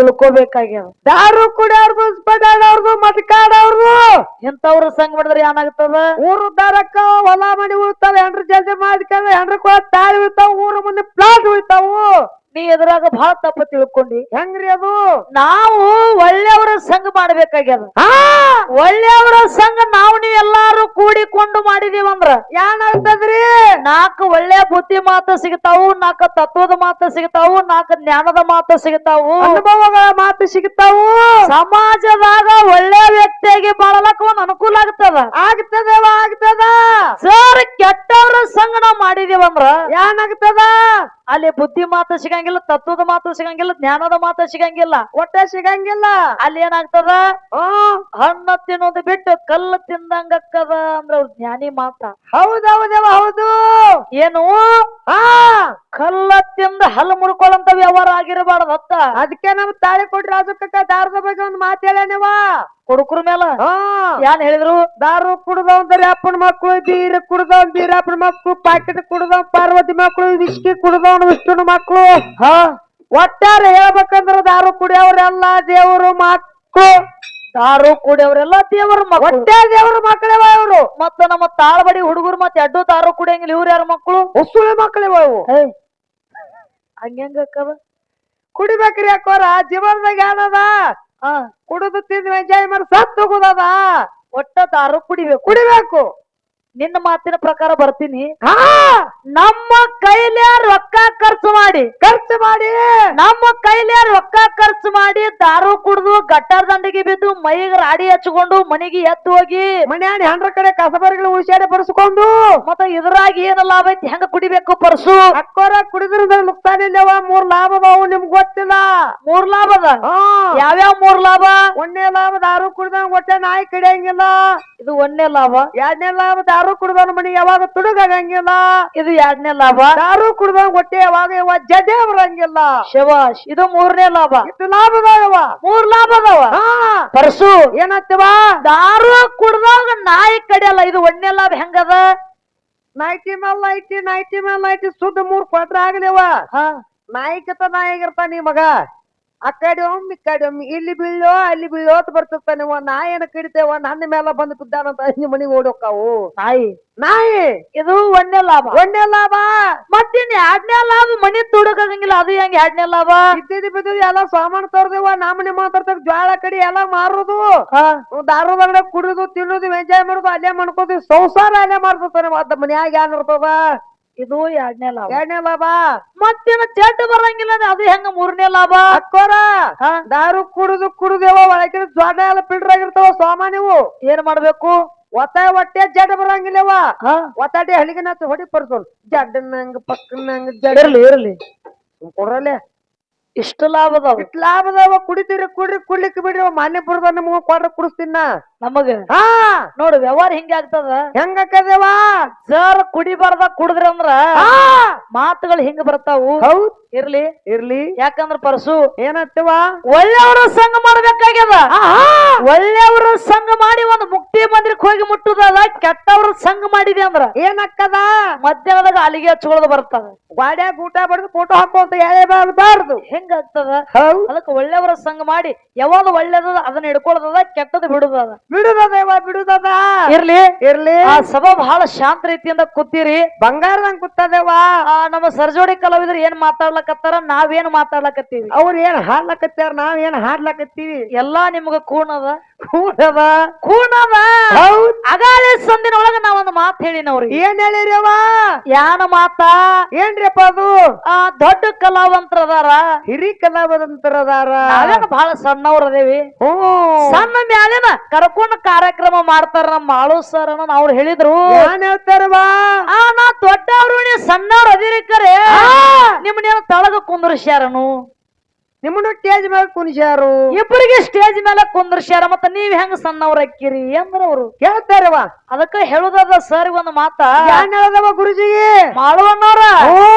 ತಿಳ್ಕೊಬೇಕಾಗ್ಯಾವ. ದಾರು ಕುಡಿಯವ್ರದು ಸ್ಪಡವ್ರದು ಮದ್ಕಾಡವ್ರದು ಇಂಥವ್ರ ಸಂಘ ಮಾಡಿದ್ರೆ ಏನಾಗ್ತದ? ಊರು ದಾರಕ್ಕ ಹೊಲ ಮನಿ ಉಳ್ತಾವ, ಹೆಂಡ್ರ ಜಲ್ದಿ ಮಾಡ್ಕೊಂಡ ಹೆಂಡ್ರ ತಾಳಿ ಉಳ್ತಾವ, ಊರು ಮುಂದೆ ಪ್ಲಾಟ್ ಉಳ್ತಾವು. ನೀ ಎದುರಾಗ ಬಹಳ ತಪ್ಪ ತಿಳ್ಕೊಂಡಿ. ಹೆಂಗ್ರಿ ಅದು? ನಾವು ಒಳ್ಳೆಯವರ ಸಂಘ ಮಾಡ್ಬೇಕಾಗ್ಯದ. ಒಳ್ಳೆಯವರ ಸಂಘ ನಾವು ನೀವು ಎಲ್ಲಾರು ಕೂಡಿಕೊಂಡು ಮಾಡಿದೀವಂದ್ರ ಏನಾಗ್ತದ್ರಿ? 4 ಒಳ್ಳೆ ಬುದ್ಧಿ ಮಾತು ಸಿಗ್ತಾವು, 4 ತತ್ವದ ಮಾತು ಸಿಗ್ತಾವು, 4 ಜ್ಞಾನದ ಮಾತು ಸಿಗ್ತಾವು, ಅನುಭವಗಳ ಮಾತು ಸಿಗ್ತಾವು. ಸಮಾಜದಾಗ ಒಳ್ಳೆ ವ್ಯಕ್ತಿಯಾಗಿ ಬಾಳಲಕ್ಕ ಒಂದ್ ಅನುಕೂಲ ಆಗ್ತದ. ಆಗ್ತದ ಸರ್, ಕೆಟ್ಟವರ ಸಂಘ ನಾವು ಮಾಡಿದೀವಂದ್ರ ಏನಾಗ್ತದ? ಅಲ್ಲಿ ಬುದ್ಧಿ ಮಾತು ಸಿಗಂಗಿಲ್ಲ, ತತ್ವದ ಮಾತು ಸಿಗಂಗಿಲ್ಲ, ಜ್ಞಾನದ ಮಾತು ಸಿಗಂಗಿಲ್ಲ, ಒಟ್ಟ ಸಿಗಂಗಿಲ್ಲ. ಅಲ್ಲಿ ಏನಾಗ್ತದ? ಹಣ್ಣು ತಿನ್ನೋದು ಬಿಟ್ಟು ಕಲ್ಲು ತಿಂದಂಗಕ್ಕದ ಅಂದ್ರ ಅವ್ರ ಜ್ಞಾನಿ ಮಾತ. ಹೌದೌದೇವ ಹೌದು. ಏನು ಕಲ್ಲ ತಿಂದ ಹಲ್ಲು ಮುಡ್ಕೊಳ್ಳಂತ ವ್ಯವಹಾರ ಆಗಿರಬಾರ್ದು ಹೊತ್ತ. ಅದಕ್ಕೆ ನಮ್ ತಾಳಿ ಕೊಟ್ರಿ ರಾಜಕ್ಕ ದಾರದ ಬಗ್ಗೆ ಒಂದು ಮಾತು ಹೇಳೇನಿವ. ಕುಡುಕ್ರ ಮೇಲ ಏನ್ ಹೇಳಿದ್ರು? ದಾರು ಕುಡ್ದವಂದ್ರೆ ಅಪ್ಪನ ಮಕ್ಕಳು, ಬೀರ ಕುಡ್ದವ್ ಬೀರಪ್ಪನ ಮಕ್ಕಳು, ಪಾಕೆಟ್ ಕುಡ್ದವ್ ಪಾರ್ವತಿ ಮಕ್ಕಳು, ವಿಸ್ಕಿ ಕುಡ್ದವನ್ ವಿಷ್ಣುನ ಮಕ್ಕಳು. ಒಟ್ಟಾರೆ ಹೇಳ್ಬೇಕಂದ್ರ ದಾರು ಕುಡಿಯವ್ರೆಲ್ಲ ದೇವರು ಮಕ್ಕಳು. ದಾರು ಕುಡಿಯವ್ರೆಲ್ಲ ದೇವರ ಮಕ್ಕಳು, ಒಟ್ಟೆ ದೇವ್ರ ಮಕ್ಕಳೇವ ಇವ್ರು. ಮತ್ತ ನಮ್ಮ ತಾಳ್ಬಡಿ ಹುಡುಗರು ಮತ್ತೆ ಅಡ್ಡು ದಾರು ಕುಡಿಯಂಗಿಲ್ಲ, ಇವ್ರು ಯಾರ ಮಕ್ಕಳು? ಉಸುಳಿ ಮಕ್ಕಳೇವ ಇವು. ಹಂಗಂಗಕ್ಕದ ಕುಡಿಬೇಕ್ರಿ ಯಾಕೋರ ಜೀವನದಾಗ ಏನದ? ಕುಡಿದು ತಿಂದು ಎಂಜಾಯ್ ಮಾಡಿ ಸತ್ ಹೋಗುದದ. ಒಟ್ಟ ದಾರು ಕುಡಿಬೇಕು. ನಿನ್ನ ಮಾತಿನ ಪ್ರಕಾರ ಬರ್ತೀನಿ. ನಮ್ಮ ಕೈಲೇ ರೊಕ್ಕ ಖರ್ಚು ಮಾಡಿ ನಮ್ಮ ಕೈಲೇ ರೊಕ್ಕ ಖರ್ಚು ಮಾಡಿ ದಾರು ಕುಡ್ದು ಗಟ್ಟಾರ ದಂಡಿಗೆ ಬಿದ್ದು ಮೈಗೆ ರಾಡಿ ಹಚ್ಕೊಂಡು ಮನೆಗೆ ಎದ್ದು ಹೋಗಿ ಮನ್ಯಾನ ಹೆಂಡ್ರ ಕಡೆ ಕಸಬರಿಗಳು ಉಳಿಸಾಡಿ ಬರ್ಸ್ಕೊಂಡು ಮತ್ತ ಇದ್ರಾಗ ಏನು ಲಾಭ ಐತಿ? ಹೆಂಗ ಕುಡಿಬೇಕು ಪರ್ಸು? ಅಕ್ಕೋರ ಕುಡಿದ್ರಿಂದ ನುಕ್ಸಾನ ಇಲ್ಲವ. 3 ಲಾಭ ಅದಾವು, ನಿಮ್ಗೆ ಗೊತ್ತಿಲ್ಲ. 3 ಲಾಭ ಅದ. ಯಾವ್ಯಾವ 3 ಲಾಭ? 1ನೇ ಲಾಭ ದಾರು ಕುಡ್ದಂಗ ಹೊಟ್ಟೆ ನಾಯಿ ಕಡಿಯಂಗಿಲ್ಲ, ಇದು 1ನೇ ಲಾಭ. 2ನೇ ಲಾಭ ದಾರು ಕುಡ್ದವನ ಮನಿ ಯಾವಾಗ ತುಡುಗಂಗಿಲ್ಲ, ಇದು 2ನೇ ಲಾಭ. ದಾರು ಕುಡ್ದವಂಗ ಹೊಟ್ಟೆ ಯಾವಾಗ ಜಡೆ ಬರಂಗಿಲ್ಲ. ಶಬಾಷ್, ಇದು 3ನೇ ಲಾಭ. ಇಷ್ಟು ಲಾಭ ಅದಾವ. 3 ಲಾಭ ಅದಾವ. ಪರ್ಸು ಏನತ್ತವ? ದಾರು ಕುಡ್ದಾಗ ನಾಯಿ ಕಡಿಯಲ್ಲ, ಇದು 1ನೇ ಲಾಭ. ಹೆಂಗದ? ನೈಟಿ ಮೇಲೆ ನೈಟಿ ಸುದ್ದ 3 ಕ್ವಾಟ್ರ ಆಗ್ಲಿವ. ನಾಯಿಕತ ನಾಯಿಗಿರ್ತ ನೀ ಮಗ. ಆ ಕಡೆ ಒಮ್ಮೆ ಈ ಕಡೆ ಒಮ್ಮೆ, ಇಲ್ಲಿ ಬೀಳೋ ಅಲ್ಲಿ ಬೀಳೋ ಅಂತ ಬರ್ತಿರ್ತಾನೆ. ನಾಯಿನ ಕಡಿತೇವ, ನನ್ನ ಮೇಲೆ ಬಂದು ಬಿದ್ದಾನಂತ ಈ ಮನಿಗೆ ಓಡೋಕಾವು. ನಾಯಿ ಇದು 1ನೇ ಲಾಭ. 1ನೇ ಲಾಭ. ಮತ್ತಿನ್ 2ನೇ ಲಾಭ ಮನಿ ತುಡುಕಂಗಿಲ್ಲ, ಅದು ಹೆಂಗ 2ನೇ ಲಾಭ? ಇದ್ದಿದ್ದು ಬಿದ್ದಿದ್ದು ಎಲ್ಲ ಸಾಮಾನು ತರ್ದೇವ, ನಮ್ಮನೆ ಮಾತಾಡ್ತಾರ, ಜ್ವಾಳ ಕಡಿ ಎಲ್ಲ ಮಾರುದು, ದಾರುದಾಗ ಕುಡಿದು ತಿನ್ನೋದು ಎಂಜಾಯ್ ಮಾಡುದು, ಅಲ್ಲೇ ಮಾಡ್ಕೋದು, ಸಂಸಾರ ಅಲ್ಲೇ ಮಾಡ್ತಿರ್ತಾನೆ. ಅದ ಮನ್ಯಾಗ ಏನ್ ಇರ್ತದ? ಇದು 2ನೇ ಲಾಭ. 2ನೇ ಲಾಭ. ಮತ್ತೇನ ಚೆಡ್ ಬರಂಗಿಲ್ಲ, ಅದು ಹೆಂಗ 3ನೇ ಲಾಭ? ಅಕ್ಕೋರ ದಾರು ಕುಡುದೇವ ಒಳಗಿನ ಜ್ವಾಡ ಎಲ್ಲ ಫಿಲ್ಟರ್ ಆಗಿರ್ತಾವ. ಸಾಮಾನ್ಯವು ಏನ್ ಮಾಡ್ಬೇಕು? ಹೊಟ್ಟೆ ಜಡ್ ಬರಂಗಿಲ್ಲವ. ಒತ್ತಾಟಿ ಹಳಿಗಿನ ಹೊಡಿ ಪರ್ಸೋಲ್ ಜಡ್ಡನಂಗ ಪಕ್ಕನಂಗ ಜಡ್ ಇರ್ಲಿ ಕೊಡ್ರಲ್ಲೇ. ಇಷ್ಟು ಲಾಭ ಅದಾವ. ಇಷ್ಟು ಲಾಭ ಅದಾವ. ಕುಡಿತೀರಿ ಕುಡ್ರಿ, ಕುಡ್ಲಿಕ್ಕೆ ಬಿಡ್ರಿ. ಮಾನ್ಯಪುರದ ನಮಗ ಕೊಡ್ರ ಕುಡಿಸ್ತೀನ ನಮಗ. ನೋಡು ವ್ಯವಹಾರ ಹಿಂಗ ಆಗ್ತದ. ಹೆಂಗಾಕದೇವ? ಸರ್ ಕುಡಿಬಾರ್ದ ಕುಡಿದ್ರಿ ಅಂದ್ರ ಮಾತುಗಳು ಹಿಂಗ ಬರ್ತಾವು. ಹೌದ್, ಇರ್ಲಿ. ಯಾಕಂದ್ರ ಪರ್ಸು ಏನತ್ತವ? ಒಳ್ಳೆಯವರ ಸಂಘ ಮಾಡ್ಬೇಕಾಗ್ಯದ. ಒಳ್ಳೆಯವರ ಸಂಘ ಮಾಡಿ ಒಂದು ಮುಕ್ತಿ ಮಂದಿರಕ್ಕೆ ಹೋಗಿ ಮುಟ್ಟುದದ. ಕೆಟ್ಟವ್ರ ಸಂಘ ಮಾಡಿದೆ ಅಂದ್ರ ಏನಕ್ಕದ? ಮಧ್ಯಾಹ್ನದಾಗ ಅಲ್ಲಿಗೆ ಹಚ್ಕೊಳ್ಳೋದು ಬರ್ತದ. ಗಾಡ್ಯಾಗ ಊಟ ಬಡ್ದು ಫೋಟೋ ಹಾಕುವಂತ ಹೇಳಬಾರ್ದು. ಹೆಂಗಾಗ್ತದ? ಅದಕ್ಕೆ ಒಳ್ಳೆಯವರ ಸಂಘ ಮಾಡಿ ಯಾವಾಗ ಒಳ್ಳೇದದ ಅದನ್ನ ಹಿಡ್ಕೊಳ್ಳೋದದ, ಕೆಟ್ಟದ ಬಿಡುದದ. ಬಿಡುದದ. ಇರ್ಲಿ. ಆ ಸಭಾ ಬಹಳ ಶಾಂತ ರೀತಿಯಿಂದ ಕೂತೀರಿ. ಬಂಗಾರದಂಗ್ ಕೂತದೇವ. ನಮ್ಮ ಸರ್ಜೋಡಿ ಕಲಾವಿದ್ರು ಏನ್ ಮಾತಾಡ್ಲಕತ್ತಾರ, ನಾವೇನ್ ಮಾತಾಡ್ಲಕತ್ತೀವಿ. ಅವ್ರ ಏನ್ ಹಾಡ್ಲಕತ್ತಾರ, ನಾವ್ ಏನ್ ಹಾಡ್ಲಕತ್ತೀವಿ. ಎಲ್ಲಾ ನಿಮ್ಗ ಕೂಣದ. ಹೌದ್. ಅಗಾಳೆ ಸಂದಿನೊಳಗ ನಾವೊಂದು ಮಾತು ಹೇಳಿನವ್ರಿಗೆ. ಏನ್ ಹೇಳಿರವ? ಯಾನ ಮಾತ? ಏನ್ರಿಪ್ಪ ಅದು? ದೊಡ್ಡ ಕಲಾವಂತರದಾರ, ಹಿರಿ ಕಲಾವಂತರದಾರ. ನಾವೇನು ಬಹಳ ಸಣ್ಣವ್ರ ಅದೇವಿ. ಸಣ್ಣ ಮ್ಯಾಲಿನ ಕರ್ಕೊಂಡ್ ಕಾರ್ಯಕ್ರಮ ಮಾಡ್ತಾರ ನಮ್ಮ ಮಾಳು ಸರ್ ಅನ್ನೋ ಅವ್ರು ಹೇಳಿದ್ರು. ಏನ್ ಹೇಳ್ತಾರವಾ? ನಾ ದೊಡ್ಡವ್ರು, ನೀ ಸಣ್ಣವ್ರು ಅದಿರಿ ಕರೆ, ನಿಮ್ಮನ್ನೇನು ತಳಗ ಕುಂದ್ರಸ್ಯಾರನು, ನಿಮ್ಮನ್ನ ಸ್ಟೇಜ್ ಮೇಲೆ ಕುಣಿಸ್ಯಾರು. ಇಬ್ಬರಿಗೆ ಸ್ಟೇಜ್ ಮೇಲೆ ಕುಂದ್ರಸ್ಯಾರ, ಮತ್ತ ನೀವ್ ಹೆಂಗ ಸಣ್ಣವ್ರ ಅಕ್ಕಿರಿ ಅಂದ್ರ ಅವ್ರು ಹೇಳ್ತಾರವ. ಅದಕ್ಕ ಹೇಳುದದ ಸರ್ ಒಂದು ಮಾತ. ಏನ್ ಹೇಳದವ ಗುರುಜಿಗೆ? ಮಾಳುವಣ್ಣವ್ರ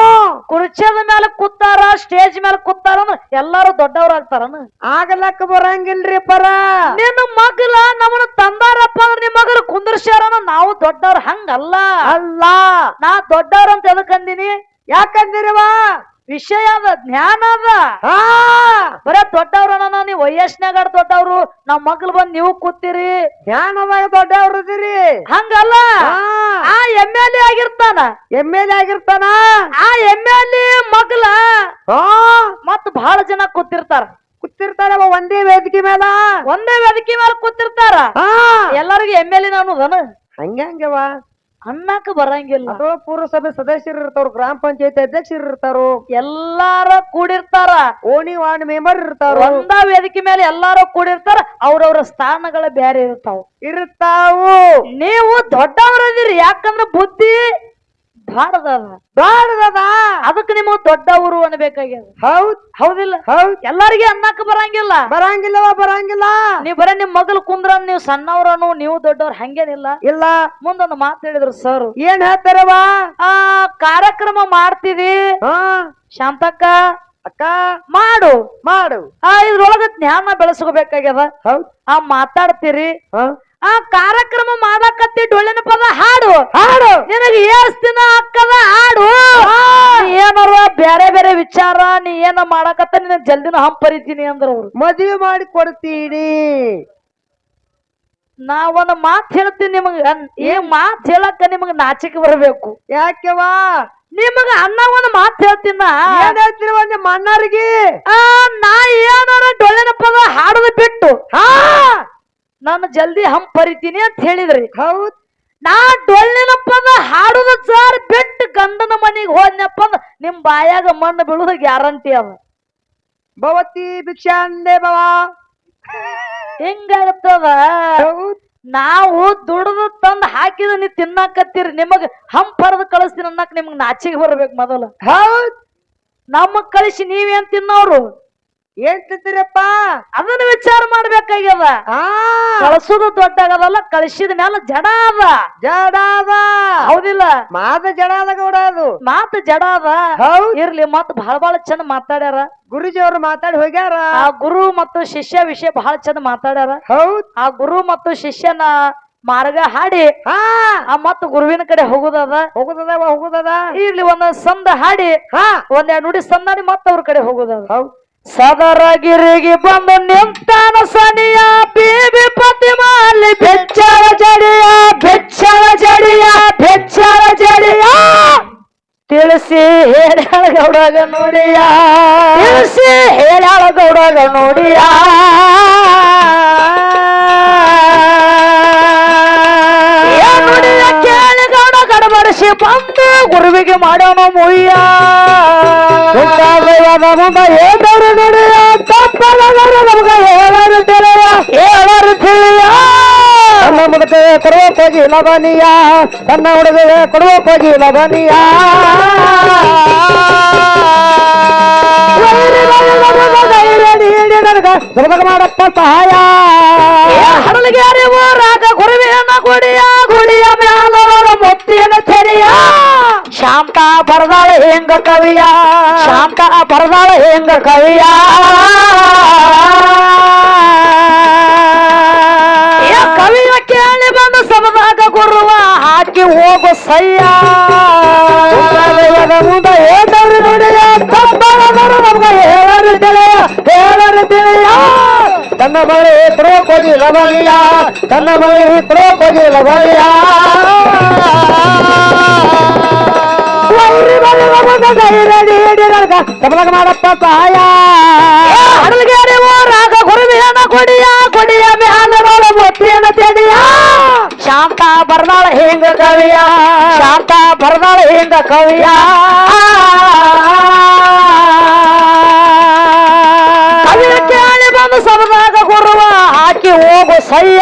ಕುರ್ಚಿದ ಮೇಲೆ ಕೂತಾರ, ಸ್ಟೇಜ್ ಮೇಲೆ ಕೂತಾರ ಅಂದ್ರ ಎಲ್ಲಾರು ದೊಡ್ಡವ್ರಾಗ್ತಾರನ? ಆಗಲಕ್ಕ ಬರಂಗಿಲ್ರಿ ಪರ. ನಿನ್ನ ಮಗಲ ನಮ್ಮನ್ನ ತಂದಾರಪ್ಪ ಅಂದ್ರ ನಿಮ್ ಮಗಲು ಕುಂದ್ರಸ್ಯಾರ, ನಾವು ದೊಡ್ಡವ್ರ ಹಂಗಲ್ಲ. ಅಲ್ಲ, ನಾ ದೊಡ್ಡವ್ರ ಅಂತ ಎದಕ್ ಅಂದಿನಿ? ಯಾಕಂದಿರವ? ವಿಷಯ ಅದ ಜ್ಞಾನ ಅದ ಹಾ ಬರೇ ದೊಡ್ಡವ್ರನ್ನ ನೀವ್ ವಯಸ್ಸಿನಾಗ ದೊಡ್ಡವ್ರು ನಮ್ ಮಗ್ಳು ಬಂದ್ ನೀವು ಕೂತೀರಿ ಜ್ಞಾನದಾಗ ದೊಡ್ಡವ್ರು ಇದೀರಿ ಹಂಗಲ್ಲ ಆ MLA ಆಗಿರ್ತಾನ MLA ಆಗಿರ್ತಾನ ಆ MLA ಮಗ್ಳ ಹಾ ಮತ್ ಬಹಳ ಜನ ಕೂತಿರ್ತಾರ ಕೂತಿರ್ತಾರ ಒಂದೇ ವೇದಿಕೆ ಮೇಲ ಒಂದೇ ವೇದಿಕೆ ಮೇಲೆ ಕೂತಿರ್ತಾರ ಹಾ ಎಲ್ಲರಿಗೂ MLA ಅನ್ನೋದನ ಹಂಗವ ಅನ್ನಕ್ ಬರಂಗಿಲ್ಲ ಅಥವಾ ಪುರಸಭೆ ಸದಸ್ಯರು ಇರ್ತಾರ ಗ್ರಾಮ ಪಂಚಾಯತಿ ಅಧ್ಯಕ್ಷರು ಇರ್ತಾರು ಎಲ್ಲಾರ ಕೂಡಿರ್ತಾರ ಓಣಿ ವಾರ್ಡ್ ಮೆಂಬರ್ ಇರ್ತಾರ ಒಂದ ವೇದಿಕೆ ಮೇಲೆ ಎಲ್ಲಾರು ಕೂಡಿರ್ತಾರ ಅವ್ರವ್ರ ಸ್ಥಾನಗಳ ಬೇರೆ ಇರ್ತಾವು ನೀವು ದೊಡ್ಡವರದಿರಿ ಯಾಕಂದ್ರ ಬುದ್ಧಿ ಬಾಡದ ಅದಕ್ಕೆ ನಿಮಗ್ ದೊಡ್ಡವರು ಅನ್ಬೇಕಾಗ್ಯದ ಹೌದ್ ಹೌದಿಲ್ಲ ಎಲ್ಲಾರಿಗೆ ಅನ್ನಕ್ ಬರಂಗಿಲ್ಲ ನೀವ್ ಬರೀ ನಿಮ್ ಮಗಲ್ ಕುಂದ್ರ ನೀವ್ ಸಣ್ಣವ್ರನು ನೀವು ದೊಡ್ಡವ್ರ ಹಂಗೇನಿಲ್ಲ ಇಲ್ಲ ಮುಂದೊಂದು ಮಾತು ಹೇಳಿದ್ರು ಸರ್ ಏನ್ ಹೇಳ್ತಾರವಾ ಕಾರ್ಯಕ್ರಮ ಮಾಡ್ತೀವಿ ಶಾಂತಕ್ಕ ಅಕ್ಕ ಮಾಡು ಮಾಡು ಇದ್ರೊಳಗ ಜ್ಞಾನ ಬೆಳೆಸ್ಕೋಬೇಕಾಗ್ಯದ ಹೌದ್ ಮಾತಾಡ್ತೀರಿ ಆ ಕಾರ್ಯಕ್ರಮ ಮಾಡಕತ್ತಿ ಡೊಳ್ಳಿನ ಪದ ಹಾಡು ನಿನಗೆ ಎಷ್ಟ್ ದಿನ ಅಕ್ಕದ ಹಾಡು ಏನಾರ ಬೇರೆ ಬೇರೆ ವಿಚಾರ ನೀ ಏನ ಮಾಡಕತ್ತ ನಿನ ಜಲ್ದಿನ ಹಂಪರಿತೀನಿ ಅಂದ್ರ ಅವ್ರು ಮದುವೆ ಮಾಡಿ ಕೊಡ್ತೀನಿ ನಾ ಒಂದ್ ಮಾತ್ ಹೇಳ್ತೀನಿ ನಿಮಗ ಈ ಮಾತ್ ಹೇಳಕ್ಕ ನಿಮಗ ನಾಚಿಕೆ ಬರಬೇಕು ಯಾಕೆವಾ ನಿಮಗ ಅನ್ನ ಒಂದ್ ಮಾತ್ ಹೇಳ್ತೀನ ಹೇಳ್ತೀರಿ ಒಂದ್ ಮಣ್ಣರಿಗೆ ನಾ ಏನಾರ ಡೊಳ್ಳಿನ ಪದ ಹಾಡೋದು ಬಿಟ್ಟು ನಾನು ಜಲ್ದಿ ಹಂಪರಿತೀನಿ ಅಂತ ಹೇಳಿದ್ರಿ ಹೌದ್ ನಾ ಡೊಳ್ಳಿನ ಪದ ಹಾಡುದು ಸರ್ ಬಿಟ್ಟು ಗಂಡನ ಮನೆಗೆ ಹೋದ್ನಪ್ಪ ಅಂದ್ರ ನಿಮ್ ಬಾಯಾಗ ಮಣ್ಣು ಬೀಳುದ ಗ್ಯಾರಂಟಿ ಅದ ಭವತಿ ಭಿಕ್ಷಾಂದೆ ಭವ ಹಿಂಗಾಗತ್ತದ ನಾವು ದುಡ್ದು ತಂದ್ ಹಾಕಿದ ನೀ ತಿನ್ನಾಕತ್ತೀರಿ ನಿಮಗ್ ಹಂಪರದ್ ಕಳಿಸ್ತೀನಿ ಅನ್ನಕ್ ನಿಮಗ್ ನಾಚಿಗೆ ಬರ್ಬೇಕು ಮೊದಲ ಹೌದ್ ನಮಗ್ ಕಳಿಸಿ ನೀವೇನ್ ತಿನ್ನೋರು ಏನ್ ತಿಂತೀರಪ್ಪ ಅದನ್ನ ವಿಚಾರ ಮಾಡ್ಬೇಕಾಗ್ಯದ ಕಳಿಸೋದು ದೊಡ್ಡ ಆಗದಲ್ಲ ಕಳಿಸಿದ ಮ್ಯಾಲ ಜಡ ಅದ ಹೌದಿಲ್ಲ ಮಾತ ಜಡ ಅದ ಗೌಡ ಅದು ಮಾತು ಜಡ ಅದ ಇರ್ಲಿ ಮತ್ ಬಹಳ ಚಂದ ಮಾತಾಡ್ಯಾರ ಗುರುಜಿ ಅವ್ರು ಮಾತಾಡಿ ಹೋಗ್ಯಾರ ಆ ಗುರು ಮತ್ತು ಶಿಷ್ಯ ವಿಷಯ ಬಹಳ ಚಂದ ಮಾತಾಡ್ಯಾರ ಹೌದ್ ಆ ಗುರು ಮತ್ತು ಶಿಷ್ಯನ ಮಾರ್ಗ ಹಾಡಿ ಮತ್ತ ಗುರುವಿನ ಕಡೆ ಹೋಗುದದ ಇರ್ಲಿ ಒಂದ್ ಸಂದ ಹಾಡಿ ಒಂದೆರಡು ನುಡಿ ಸಂದಾಡಿ ಮತ್ತ ಅವ್ರ ಕಡೆ ಹೋಗುದದ ಸದರಗಿರಿಗೆ ಬಂದು ನಿಂತಾನ ಸನಿಯ ಬೀಬಿ ಪ್ರತಿಮಾಲಿ ಬೆಚ್ಚರ ಜಡಿಯ ತಿಳಿಸಿ ಹೇಳ್ಯಾಳ ಗೌಡಗ ನೋಡಿಯ ನುಡಿಯ ಕೇಳಿ ಗೌಡ ಗಡಬಡಿಸಿ ಬಂದು ಗುರುವಿಗೆ ಮಾಡೋಣ ಮುಯ್ಯ ಏನಾರು ನುಡಿಯ ತಪ್ಪಲಾದರು ನಮ್ಗ ಹೇಳರು ತಿಳಿಯ ನನ್ನ ಮುದಕ ಕೊಡುವಕ್ ಹೋಗಿ ಲಬನಿಯ ನನ್ನ ಹುಡುಗ ಕೊಡುವಕ್ ಹೋಗಿ ಲಬನಿಯ ನನಗ ಮಾಡಪ್ಪ ಸಹಾಯ ಹಡಲಿಗೆ ರಾಗ ಗುರುವಿನ ಗುಡಿಯ ಮ್ಯಾಲ ಮುತ್ತಿನ ತೆರೆಯ ಶಾಂತ ಬರದಾಳ ಹೆಂಗ ಕವಿಯ ಕವಿಯ ಕೇಳಿ ಬಂದು ಸಬದಾಗ ಗುರುವ ಹಾಕಿ ಹೋಗು ಸಯ್ಯ ಮುಂದೆ ಏನಾದ್ರು ನುಡಿಯ ತಪ್ಪಲಾದರು ನಮ್ಗ ಹೇಳರು ತಿಳಿಯ ತನ್ನ ಮಳೆ ಕೊಡೋಕೋಗಿ ಲಬಲಿಯ ಸಬಲಗ ಮಾಡಪ್ಪ ಸಹಾಯ ಹಡಲಿಗೆ ರಾಗ ಗುರುವಿನ ಗುಡಿಯ ಮ್ಯಾಲ ಮುತ್ತಿನ ತೆಡಿಯ ಶಾಂತ ಬರದಾಳ ಹೆಂಗ ಕವಿಯ ಕವಿಯ ಕೇಳಿ ಬಂದು ಸಬದಾಗ ಗುರುವ ಹಾಕಿ ಹೋಗು ಸಯ್ಯ